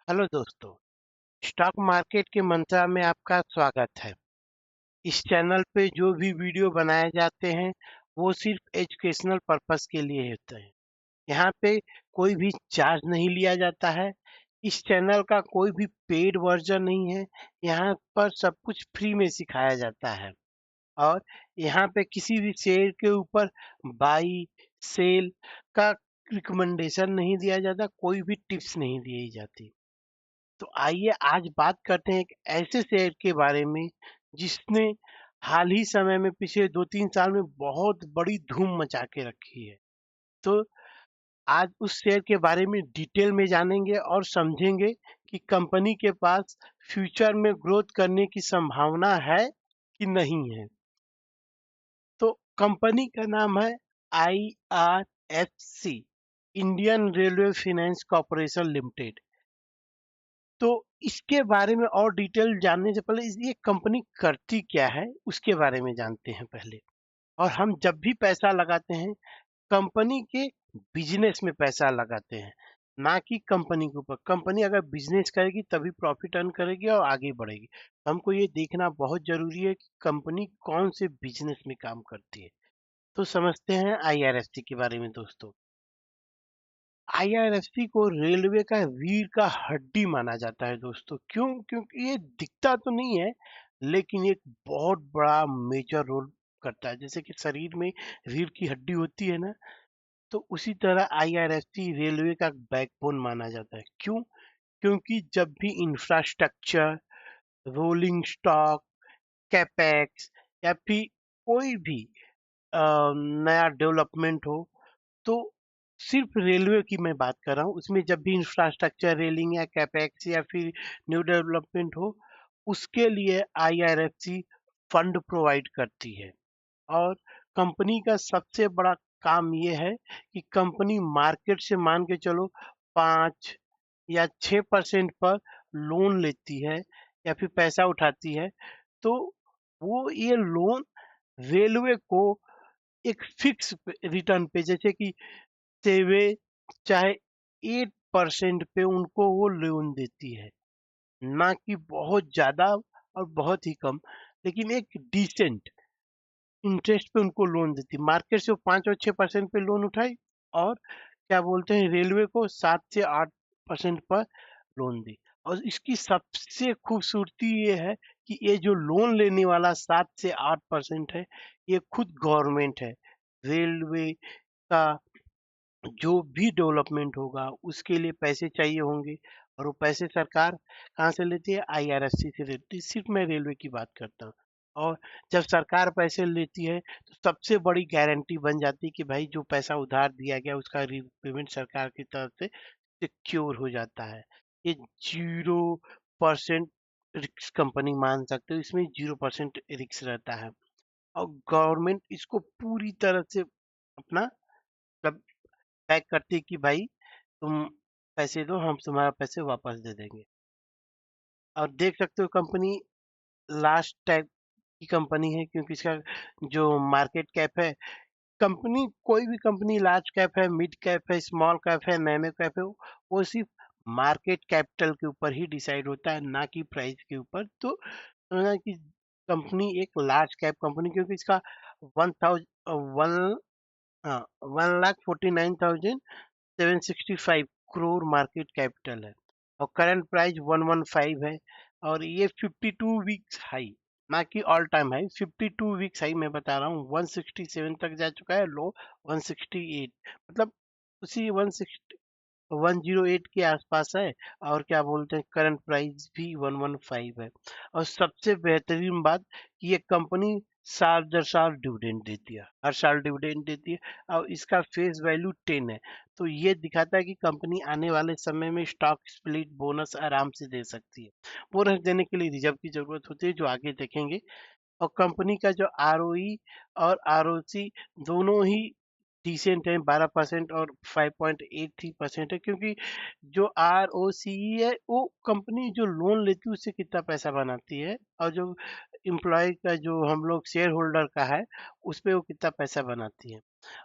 Hello दोस्तों। Stock market के मंत्रा में आपका स्वागत है। इस चैनल पे जो भी वीडियो बनाए जाते हैं वो सिर्फ एजुकेशनल पर्पस के लिए होते हैं। यहाँ पे कोई भी चार्ज नहीं लिया जाता है। इस चैनल का कोई भी पेड वर्जन नहीं है। यहाँ पर सब कुछ फ्री में सिखाया जाता है और यहाँ पे किसी भी शेयर के ऊपर बाई सेल का रिकमेंडेशन नहीं दिया जाता, कोई भी टिप्स नहीं दी जाती। तो आइए आज बात करते हैं एक ऐसे शेयर के बारे में जिसने हाल ही समय में पिछले 2-3 साल में बहुत बड़ी धूम मचा के रखी है। तो आज उस शेयर के बारे में डिटेल में जानेंगे और समझेंगे कि कंपनी के पास फ्यूचर में ग्रोथ करने की संभावना है कि नहीं है। तो कंपनी का नाम है IRFC, Indian railway finance corporation limited. तो इसके बारे में और डिटेल जानने से पहले ये कंपनी करती क्या है उसके बारे में जानते हैं पहले। और हम जब भी पैसा लगाते हैं कंपनी के बिजनेस में पैसा लगाते हैं, ना कि कंपनी के ऊपर। कंपनी अगर बिजनेस करेगी तभी प्रॉफिट अर्न करेगी और आगे बढ़ेगी। हमको ये देखना बहुत जरूरी है कि कंपनी कौन से बिजनेस में काम करती है। तो समझते हैं IRFC के बारे में दोस्तों। IRFC को रेलवे का रीढ़ का हड्डी माना जाता है दोस्तों। क्यों? क्योंकि ये दिखता तो नहीं है लेकिन एक बहुत बड़ा मेजर रोल करता है। जैसे कि शरीर में रीढ़ की हड्डी होती है ना, तो उसी तरह IRFC रेलवे का बैकबोन माना जाता है। क्यों? क्योंकि जब भी इंफ्रास्ट्रक्चर, रोलिंग स्टॉक, कैपेक्स या फिर कोई भी नया डेवलपमेंट हो, तो सिर्फ रेलवे की मैं बात कर रहा हूँ। उसमें जब भी इंफ्रास्ट्रक्चर, रेलिंग या कैपेक्स या फिर न्यू डेवलपमेंट हो, उसके लिए IRFC फंड प्रोवाइड करती है। और कंपनी का सबसे बड़ा काम ये है कि कंपनी मार्केट से मान के चलो 5 या 6% पर लोन लेती है या फिर पैसा उठाती है। तो वो ये लोन रेलवे को एक फिक्स रिटर्न पे, जैसे कि सेवे चाहे 8% पे उनको वो लोन देती है। ना कि बहुत ज्यादा और बहुत ही कम, लेकिन एक डिसेंट इंटरेस्ट पे उनको लोन देती है। मार्केट से वो 5 और 6% पे लोन उठाई और क्या बोलते हैं रेलवे को 7 से 8% पर लोन दी। और इसकी सबसे खूबसूरती ये है कि ये जो लोन लेने वाला 7 से 8% है, ये खुद गवर्नमेंट है। रेलवे का जो भी डेवलपमेंट होगा उसके लिए पैसे चाहिए होंगे और वो पैसे सरकार कहाँ से लेती है? IRFC से लेती है। सिर्फ मैं रेलवे की बात करता हूँ। और जब सरकार पैसे लेती है तो सबसे बड़ी गारंटी बन जाती है कि भाई जो पैसा उधार दिया गया उसका रीपेमेंट सरकार की तरफ से सिक्योर हो जाता है। ये 0% रिस्क कंपनी मान सकते हो, इसमें 0% रिस्क रहता है। और गवर्नमेंट इसको पूरी तरह से अपना मतलब पैक करती है कि भाई तुम पैसे दो, हम तुम्हारा पैसे वापस दे देंगे। और देख सकते हो कंपनी लास्ट टाइप की कंपनी है क्योंकि इसका जो मार्केट कैप है, कंपनी कोई भी कंपनी लार्ज कैप है, मिड कैप है, स्मॉल कैप है, नैनो कैप है, वो सिर्फ मार्केट कैपिटल के ऊपर ही डिसाइड होता है, ना कि प्राइस के ऊपर। तो समझना कि कंपनी एक लार्ज कैप कंपनी, क्योंकि इसका 1,000 हाँ 1,49,765 करोड़ मार्केट कैपिटल है और करंट प्राइस 115 है। और ये 52 वीक्स हाई, ना कि all time high, 52 weeks high मैं बता रहा हूँ। 167 तक जा चुका है, लो 168, मतलब उसी 108 के आसपास है। और क्या बोलते हैं करंट प्राइस भी 115 है। और सबसे बेहतरीन बात कि ये कंपनी साल दर साल डिविडेंड देती है, हर साल डिविडेंड देती है और इसका फेस वैल्यू 10 है। तो ये दिखाता है कि कंपनी आने वाले समय में स्टॉक स्प्लिट बोनस आराम से दे सकती है। बोनस देने के लिए रिजर्व की जरूरत होती है, जो आगे देखेंगे। और कंपनी का जो ROE और ROC दोनों ही डिसेंट है, 12% और 5.83% है। क्योंकि जो ROCE है वो कंपनी जो लोन लेती है उससे कितना पैसा बनाती है, और जो एम्प्लॉय का जो हम लोग शेयर होल्डर का है उस पे वो कितना पैसा बनाती है।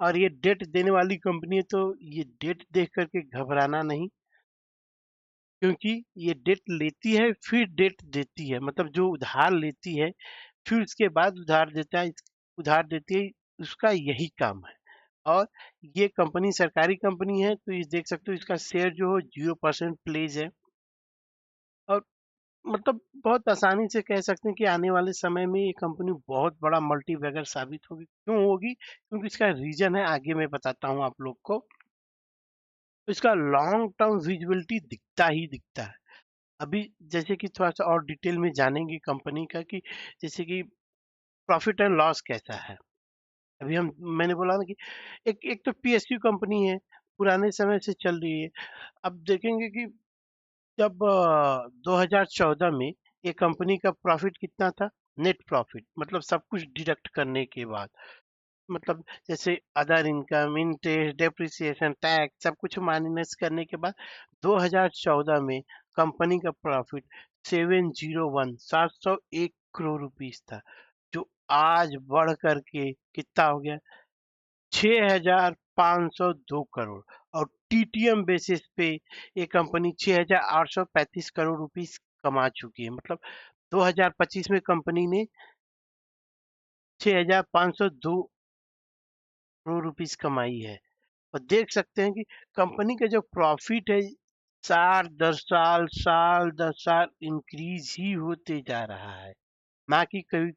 और ये डेट देने वाली कंपनी है, तो ये डेट देख करके घबराना नहीं। क्योंकि ये डेट लेती है फिर डेट देती है, मतलब जो उधार लेती है फिर उसके बाद उधार देता है, उधार देती है, उसका यही काम है। और ये कंपनी सरकारी कंपनी है, तो ये देख सकते हो इसका शेयर जो है 0% प्लेज है। और मतलब बहुत आसानी से कह सकते हैं कि आने वाले समय में ये कंपनी बहुत बड़ा मल्टीबैगर साबित होगी। क्यों होगी? क्योंकि इसका रीजन है, आगे मैं बताता हूँ आप लोग को। तो इसका लॉन्ग टर्म विजिबिलिटी दिखता ही दिखता है। अभी जैसे कि थोड़ा सा और डिटेल में जानेंगे कंपनी का, कि जैसे कि प्रॉफिट एंड लॉस कैसा है। अभी हम मैंने बोला ना कि एक एक तो पीएसयू कंपनी है, पुराने समय से चल रही है। अब देखेंगे कि जब 2014 में ये कंपनी का प्रॉफिट कितना था, नेट प्रॉफिट मतलब सब कुछ डिडक्ट करने के बाद, मतलब जैसे other income, interest, depreciation, tax सब कुछ माइनस करने के बाद 2014 में कंपनी का प्रॉफिट 701 करोड़ रुपीस था, जो आज बढ़ करके कितना हो गया, 6,502 करोड़। और टीटीएम बेसिस पे ये कंपनी 6,835 करोड़ रुपीस कमा चुकी है। मतलब 2025 में कंपनी ने 6,502 करोड़ रुपीस कमाई है। और देख सकते हैं कि कंपनी का जो प्रॉफिट है साल दर साल इंक्रीज ही होते जा रहा है, ना कि कभी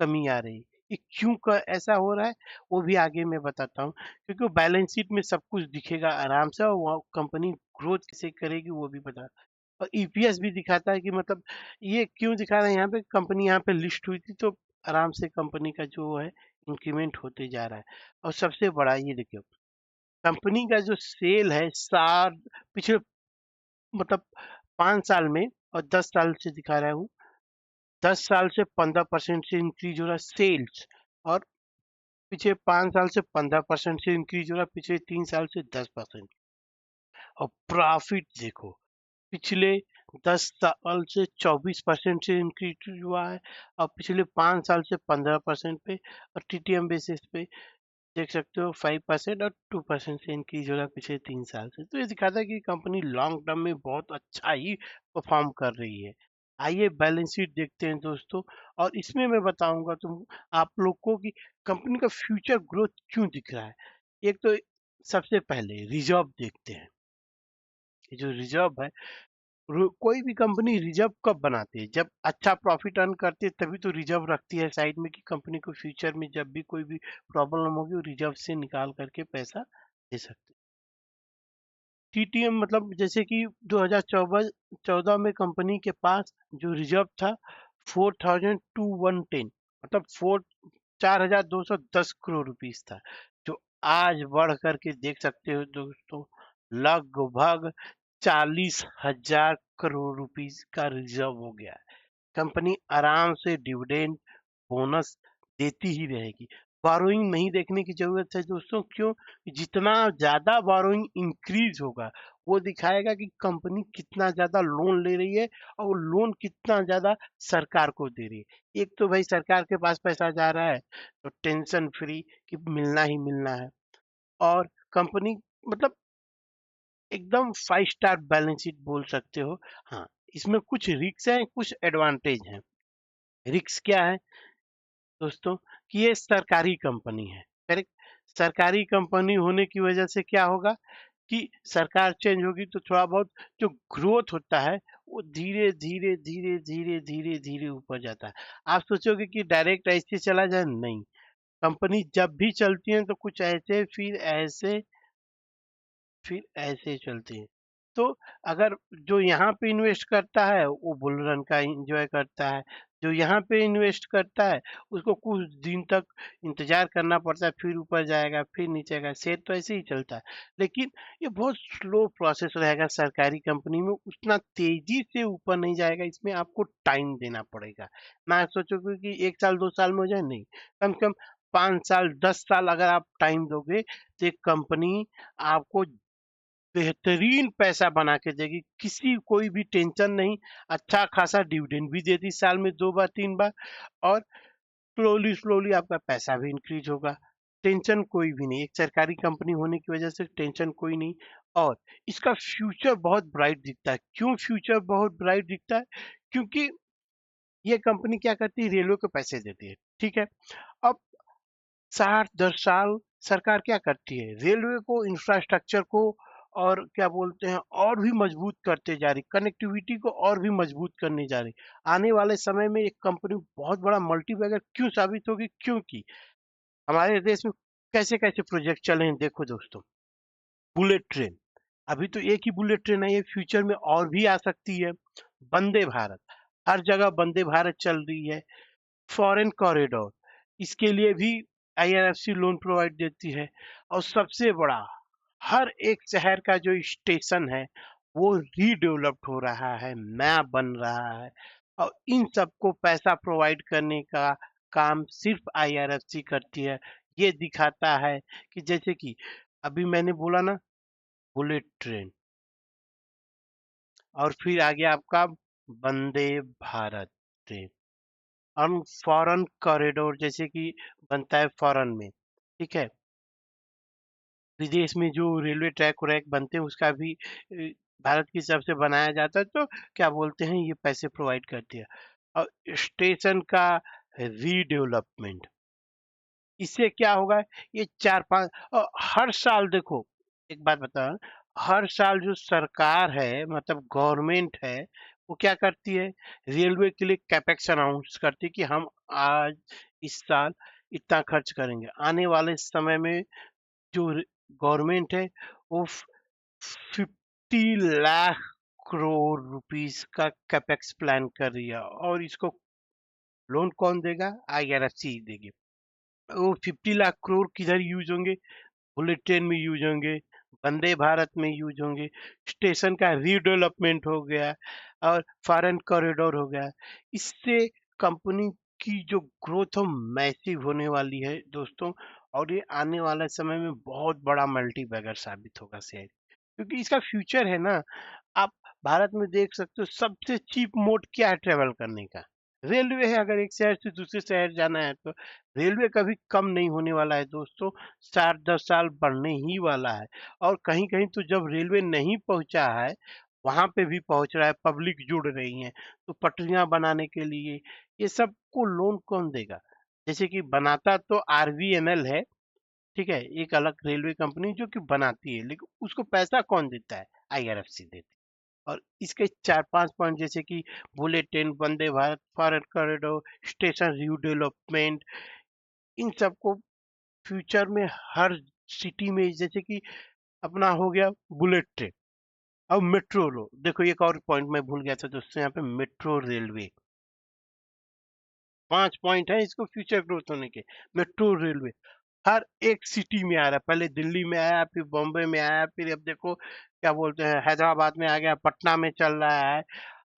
कमी आ रही। ये क्यों ऐसा हो रहा है वो भी आगे मैं बताता हूँ, क्योंकि बैलेंस शीट में सब कुछ दिखेगा आराम से, और वो कंपनी ग्रोथ कैसे करेगी वो भी बता। और ईपीएस भी दिखाता है कि मतलब ये क्यों दिखा रहा है, यहाँ पे कंपनी यहाँ पे लिस्ट हुई थी तो आराम से कंपनी का जो है इंक्रीमेंट होते जा रहा है। और सबसे बड़ा ये देखिए, कंपनी का जो सेल है साल पिछले मतलब 5 साल में, और 10 साल से दिखा रहा हूँ, 10 साल से 15% से इंक्रीज हो रहा है सेल्स। और पिछले 5 साल से 15% से इंक्रीज हो रहा है, पिछले 3 साल से 10%। और प्रॉफिट देखो, पिछले 10 साल से 24% से इंक्रीज हुआ है, और पिछले 5 साल से 15% पे। और टीटीएम बेसिस पे देख सकते हो 5% और 2% से इंक्रीज हो रहा है पिछले 3 साल से। तो ये दिखाता है कि कंपनी लॉन्ग टर्म में बहुत अच्छा ही परफॉर्म कर रही है। आइए बैलेंस शीट देखते हैं दोस्तों, और इसमें मैं बताऊंगा तुम आप लोग को कि कंपनी का फ्यूचर ग्रोथ क्यों दिख रहा है। एक तो सबसे पहले रिजर्व देखते हैं। ये जो रिजर्व है, कोई भी कंपनी रिजर्व कब बनाती है, जब अच्छा प्रॉफिट अर्न करती है तभी तो रिजर्व रखती है साइड में, कि कंपनी को फ्यूचर में जब भी कोई भी प्रॉब्लम होगी वो रिजर्व से निकाल करके पैसा दे सकते हैं। टीटीएम मतलब जैसे कि 2014 में कंपनी के पास जो रिजर्व था 4,210, मतलब 4,210 करोड़ रुपीस था, जो आज बढ़ करके देख सकते हो दोस्तों लगभग 40,000 करोड़ रुपीस का रिजर्व हो गया है। कंपनी आराम से डिविडेंड बोनस देती ही रहेगी। बोरोइंग नहीं देखने की जरूरत है दोस्तों, क्यों? जितना ज्यादा बोरोइंग इंक्रीज होगा वो दिखाएगा कि कंपनी कितना ज्यादा लोन ले रही है, और वो लोन कितना ज्यादा सरकार को दे रही है। एक तो भाई सरकार के पास पैसा जा रहा है तो टेंशन फ्री कि मिलना ही मिलना है। और कंपनी मतलब एकदम 5 स्टार बैलेंस शीट बोल सकते हो। हाँ, इसमें कुछ रिक्स हैं, कुछ एडवांटेज हैं। रिक्स क्या है दोस्तों, कि ये सरकारी कंपनी है, करेक्ट। सरकारी कंपनी होने की वजह से क्या होगा कि सरकार चेंज होगी तो थोड़ा बहुत जो ग्रोथ होता है वो धीरे धीरे धीरे धीरे धीरे धीरे ऊपर जाता है। आप सोचोगे कि डायरेक्ट ऐसे चला जाए, नहीं। कंपनी जब भी चलती है तो कुछ ऐसे फिर ऐसे चलती है। तो अगर जो यहाँ पे इन्वेस्ट करता है वो बुल रन का एंजॉय करता है, जो यहाँ पे इन्वेस्ट करता है उसको कुछ दिन तक इंतजार करना पड़ता है, फिर ऊपर जाएगा फिर नीचे आएगा, शेयर तो ऐसे ही चलता है। लेकिन ये बहुत स्लो प्रोसेस रहेगा, सरकारी कंपनी में उतना तेजी से ऊपर नहीं जाएगा, इसमें आपको टाइम देना पड़ेगा। मैं सोचोगे कि 1 साल 2 साल में हो जाए, नहीं। कम से कम 5 साल 10 साल अगर आप टाइम दोगे तो एक कंपनी आपको बेहतरीन पैसा बना के देगी, किसी कोई भी टेंशन नहीं। अच्छा खासा डिविडेंड भी देती साल में 2 बार 3 बार। और स्लोली स्लोली आपका पैसा भी इंक्रीज होगा। टेंशन कोई भी नहीं, एक सरकारी कंपनी होने की वजह से टेंशन कोई नहीं। और इसका फ्यूचर बहुत ब्राइट दिखता है। क्यों फ्यूचर बहुत ब्राइट दिखता है? क्योंकि ये कंपनी क्या करती है, रेलवे को पैसे देती है, ठीक है। अब 60-10 साल सरकार क्या करती है, रेलवे को, इंफ्रास्ट्रक्चर को, और क्या बोलते हैं, और भी मजबूत करते जा रही, कनेक्टिविटी को और भी मजबूत करने जा रही। आने वाले समय में एक कंपनी बहुत बड़ा मल्टीबैगर क्यों साबित होगी? क्योंकि हमारे देश में कैसे कैसे प्रोजेक्ट चले हैं, देखो दोस्तों। बुलेट ट्रेन, अभी तो एक ही बुलेट ट्रेन है, ये फ्यूचर में और भी आ सकती है। वंदे भारत, हर जगह वंदे भारत चल रही है। फॉरेन कॉरिडोर, इसके लिए भी आईआरएफसी लोन प्रोवाइड देती है। और सबसे बड़ा, हर एक शहर का जो स्टेशन है वो रीडेवलप्ड हो रहा है, नया बन रहा है। और इन सबको पैसा प्रोवाइड करने का काम सिर्फ आईआरएफसी करती है। ये दिखाता है कि जैसे कि अभी मैंने बोला ना, बुलेट ट्रेन, और फिर आ गया आपका वंदे भारत ट्रेन, और फॉरेन कॉरिडोर जैसे कि बनता है फॉरेन में, ठीक है, विदेश में जो रेलवे ट्रैक व्रैक बनते हैं उसका भी भारत की तरफ से बनाया जाता है। तो क्या बोलते हैं, ये पैसे प्रोवाइड करती है। और स्टेशन का रीडेवलपमेंट, इससे क्या होगा, ये 4-5, और हर साल देखो, एक बात बता, हर साल जो सरकार है, मतलब गवर्नमेंट है, वो क्या करती है, रेलवे के लिए कैपेक्स अनाउंस करती है कि हम आज इस साल इतना खर्च करेंगे। आने वाले समय में जो गवर्नमेंट है वो 50 लाख करोड़ रुपीस का कैपेक्स प्लान कर रही है, और इसको लोन कौन देगा? आईआरएफसी देगी। वो 50 लाख करोड़ किधर यूज होंगे? बुलेट ट्रेन में यूज होंगे, वंदे भारत में यूज होंगे, स्टेशन का रीडेवलपमेंट हो गया, और फॉरेन कॉरिडोर हो गया। इससे कंपनी की जो ग्रोथ हो मैसिव होने वाली है दोस्तों। और ये आने वाले समय में बहुत बड़ा मल्टी बैगर साबित होगा शेयर, क्योंकि इसका फ्यूचर है ना। आप भारत में देख सकते हो सबसे चीप मोड क्या है ट्रेवल करने का? रेलवे है। अगर एक शहर से दूसरे शहर जाना है तो रेलवे कभी कम नहीं होने वाला है दोस्तों, 7-10 साल बढ़ने ही वाला है। और कहीं कहीं तो जब रेलवे नहीं पहुंचा है, वहां पे भी पहुंच रहा है, पब्लिक जुड़ रही है। तो पटरियां बनाने के लिए ये सबको लोन कौन देगा? जैसे कि बनाता तो आरवीएनएल है, ठीक है, एक अलग रेलवे कंपनी जो कि बनाती है, लेकिन उसको पैसा कौन देता है? आईआरएफसी देती है। और इसके 4-5 पॉइंट जैसे कि bullet train, Vande Bharat, foreign corridor, station redevelopment, इन सबको फ्यूचर में हर सिटी में, जैसे कि अपना हो गया बुलेट ट्रेन। अब मेट्रो रो, देखो एक और पॉइंट मैं भूल गया था दोस्तों, यहाँ पे मेट्रो रेलवे, 5 पॉइंट है इसको फ्यूचर ग्रोथ होने के। मेट्रो रेलवे हर एक सिटी में आ रहा है, पहले दिल्ली में आया, फिर बॉम्बे में आया, फिर अब देखो क्या बोलते हैं हैदराबाद में आ गया, पटना में चल रहा है।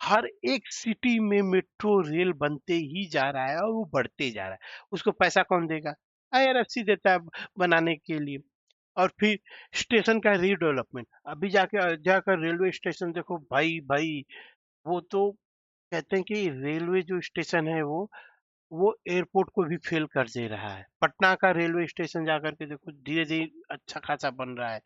हर एक सिटी में मेट्रो रेल बनते ही जा रहा है, और वो बढ़ते जा रहा है। उसको पैसा कौन देगा? आईआरएफसी देता है बनाने के लिए। और फिर स्टेशन का रीडेवलपमेंट, अभी जाके अयोध्या का रेलवे स्टेशन देखो भाई भाई, वो तो कहते हैं कि रेलवे जो स्टेशन है वो एयरपोर्ट को भी फेल कर दे रहा है। पटना का रेलवे स्टेशन जाकर के देखो, धीरे धीरे अच्छा खासा बन रहा है।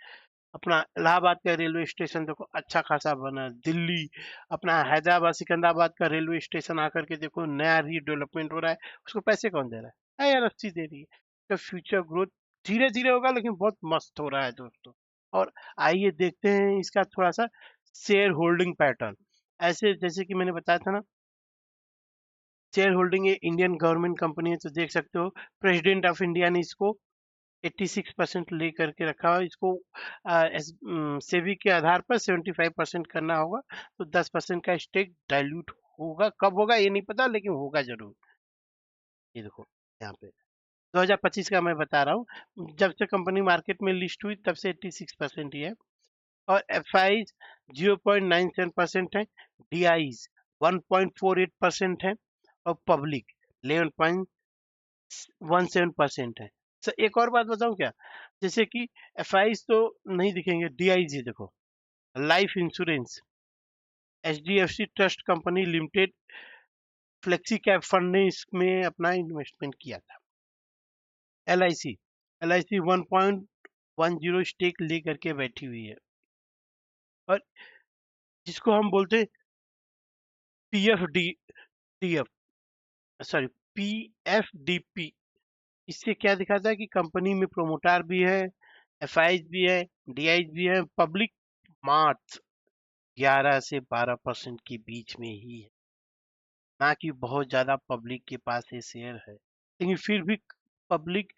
अपना इलाहाबाद का रेलवे स्टेशन देखो अच्छा खासा बना है। दिल्ली, अपना हैदराबाद सिकंदराबाद का रेलवे स्टेशन आकर के देखो नया रीडेवलपमेंट हो रहा है। उसको पैसे कौन दे रहा है? आईआरएफसी दे रही है। तो फ्यूचर ग्रोथ धीरे धीरे होगा, लेकिन बहुत मस्त हो रहा है दोस्तों। और आइए देखते हैं इसका थोड़ा सा शेयर होल्डिंग पैटर्न। ऐसे जैसे कि मैंने बताया था ना, शेयर होल्डिंग ये इंडियन गवर्नमेंट कंपनी है, तो देख सकते हो प्रेसिडेंट ऑफ इंडिया ने इसको 86% ले करके रखा हुआ। इसको सेबी के आधार पर 75% करना होगा, तो 10% का स्टेक डाइल्यूट होगा। कब होगा ये नहीं पता, लेकिन होगा जरूर। ये देखो यहाँ पे 2025 का मैं बता रहा हूँ, जब से कंपनी मार्केट में लिस्ट हुई तब से 86% ही है। और एफ आई 0.97% है, डी आई 1.48% है, और पब्लिक 11.17% है। सर एक और बात बताऊं क्या? जैसे कि एफ तो नहीं दिखेंगे, डी आई जी देखो, life insurance, H D F C trust company limited, flexi cap fund ने इसमें अपना इन्वेस्टमेंट किया था। एल आई सी 1.10 स्टेक लेकर के बैठी हुई है। और जिसको हम बोलते हैं पीएफडीएफ, सॉरी पीएफडीपी। इससे क्या दिखाता है कि कंपनी में प्रोमोटर भी है, एफआईज भी है, डीआईज भी है, पब्लिक मार्च 11 से 12% के बीच में ही है, ना कि बहुत ज्यादा पब्लिक के पास ये शेयर है। लेकिन फिर भी पब्लिक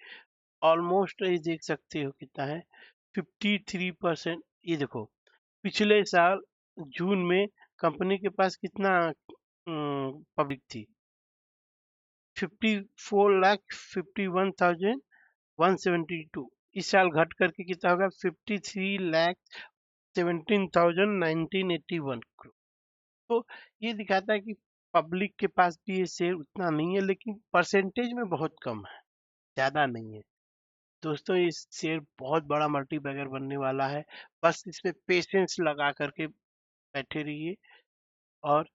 ऑलमोस्ट, ये देख सकते हो कितना है, 53%। ये देखो पिछले साल जून में कंपनी के पास कितना पब्लिक थी, 54,51,172। इस साल घट करके कितना होगा, 53,17,1981 करोड़। तो ये दिखाता है कि पब्लिक के पास भी ये शेयर उतना नहीं है, लेकिन परसेंटेज में बहुत कम है, ज्यादा नहीं है। दोस्तों ये शेयर बहुत बड़ा मल्टीबैगर बनने वाला है, बस इसमें पेशेंस लगा करके बैठे रहिए। और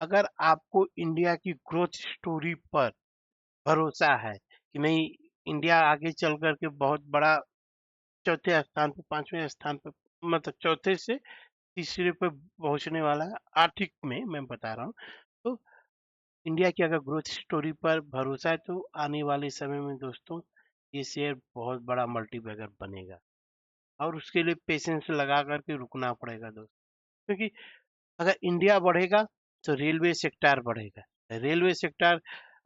अगर आपको इंडिया की ग्रोथ स्टोरी पर भरोसा है कि नहीं, इंडिया आगे चल करके बहुत बड़ा चौथे स्थान पे, पांचवें स्थान पे, मतलब चौथे से तीसरे पे पहुंचने वाला है आर्थिक में, मैं बता रहा हूँ। तो इंडिया की अगर ग्रोथ स्टोरी पर भरोसा है तो आने वाले समय में दोस्तों ये शेयर बहुत बड़ा मल्टीबैगर बनेगा, और उसके लिए पेशेंस लगा करके रुकना पड़ेगा दोस्तों। क्योंकि अगर इंडिया बढ़ेगा तो रेलवे सेक्टर बढ़ेगा, रेलवे सेक्टर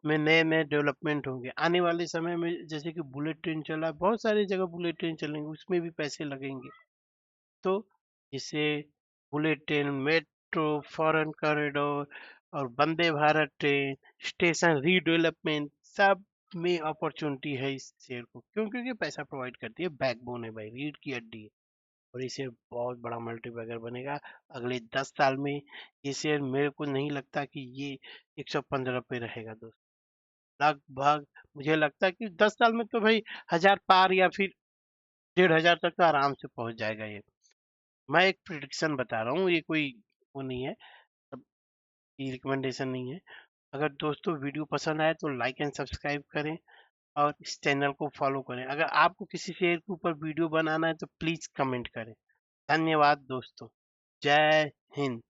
में नए नए डेवलपमेंट होंगे आने वाले समय में। जैसे कि बुलेट ट्रेन चला, बहुत सारी जगह बुलेट ट्रेन चलेंगे, उसमें भी पैसे लगेंगे। तो जिससे bullet train, metro, foreign corridor और Vande Bharat train, station redevelopment, सब में अपॉर्चुनिटी है इस शेयर को। क्यों? क्योंकि पैसा प्रोवाइड करती है, बैकबोन है भाई, रीढ़ की हड्डी है। और ये शेयर बहुत बड़ा मल्टीबैगर बनेगा अगले 10 साल में। ये शेयर मेरे को नहीं लगता कि ये 115 पे रहेगा दोस्त, लगभग मुझे लगता है कि 10 साल में तो भाई 1000 पार या फिर 1500 तक तो आराम से पहुंच जाएगा ये। मैं एक प्रिडिक्शन बता रहा हूँ, ये कोई वो नहीं है, सब ये रिकमेंडेशन नहीं है। अगर दोस्तों वीडियो पसंद आए तो लाइक एंड सब्सक्राइब करें और इस चैनल को फॉलो करें। अगर आपको किसी शेयर के ऊपर वीडियो बनाना है तो प्लीज कमेंट करें। धन्यवाद दोस्तों। जय हिंद।